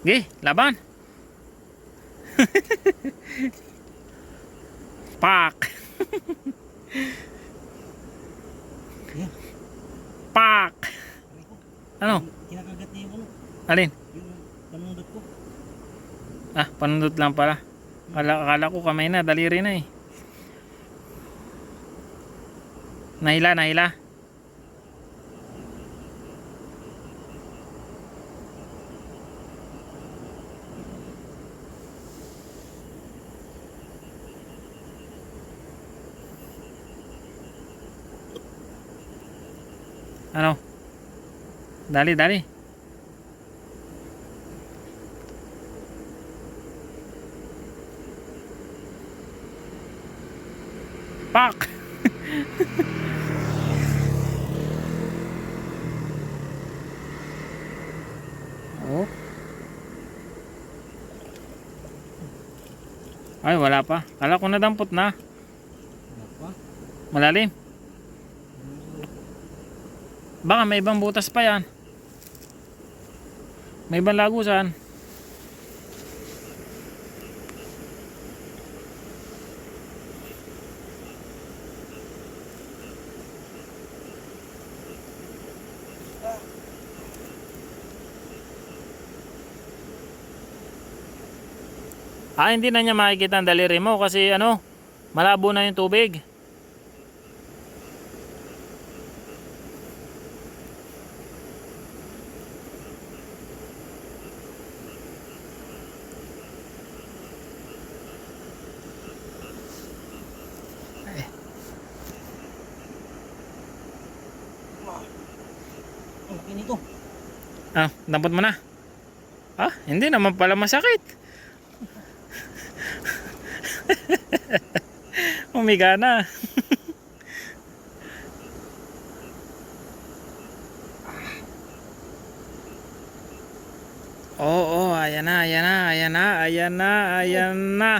Ge, laban. Pak. Yan. Pak. Aray ko. Ano? Kinakagat niya yung ano. Alin? Yung panundot ko. Ah, panundot lang pala. Akala ko kamay na, daliri na eh. Nahila, nahila. Ano? Dali, dali. Pak! Oh. Ay, wala pa. Kala ko nadampot na. Ano pa? Malalim. Baka may ibang butas pa yan. May ibang lagusan. Ah, hindi na niya makikita ang daliri mo kasi ano, malabo na yung tubig. Ang laki nito. Ah, dampot mo na. Ah, hindi naman pala masakit. Umiga na. Oo, ayan na, ayan na, ayan na, ayan na, ayan na.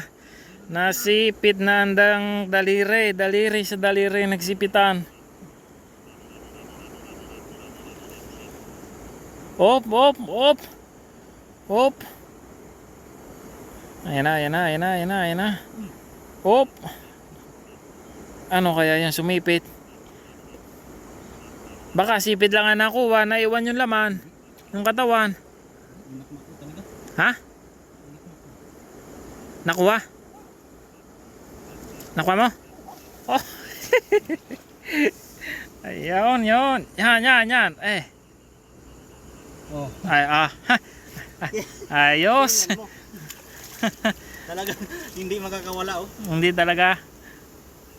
Nasipit na andang daliri, daliri sa daliri nagsipitan. Op, op, op. Op. Ayan na, ayan na, ayan na, ayan na, ayan na. Op. Ano kaya yan sumipit? Baka sipit lang ang nakuha, naiwan yung laman ng katawan. Nakmak ko talaga. Ha? Nakuha? Nakuha mo? Oh. Ayun, yun. Yan, yan, yan. Eh. Oh. Ay, ah. Ayos. Tingnan mo. Talaga hindi makakawala oh. Hindi talaga.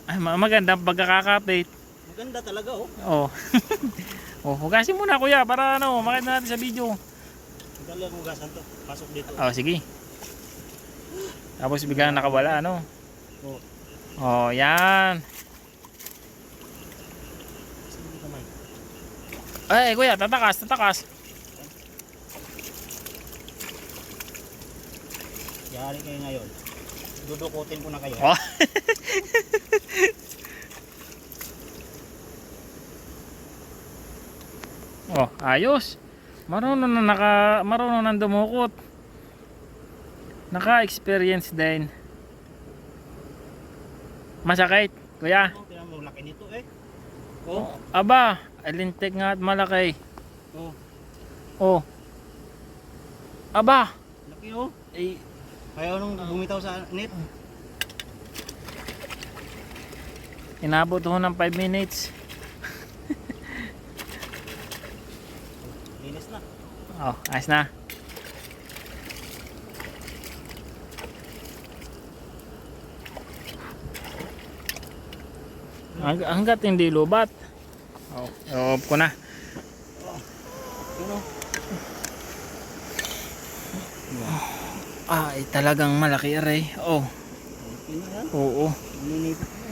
Ay, maganda pagkakakapit. Maganda talaga oh. Oh. Oh, hugasin muna kuya para ano, makita natin sa video. Dali ang hugasan to. Pasok dito. Oh, sige. Tapos biglang nakawala ano. Oh. Oh, yan. Sige kamay. Ay, kuya, tatakas, tatakas. Yari kayo ngayon. Dudukutin ko na kayo. Oh. Oh, ayos. Marunong na marunong nang dumukot. Naka-experience din. Masakit, kuya. Oh, tingnan mo laki nito eh. Oh, aba, alintik nga at malaki. Oh, Oh. Aba, laki oh. eh, Ayaw nung bumitaw sa net. inabot ho ng 5 minutes. Linis na. Oh, ayos na. Hanggat hindi lubat. Oh, i-off ko na. Ano? Ay, talagang malaki aray. Oh, Laki na yan. oo. Ninipit.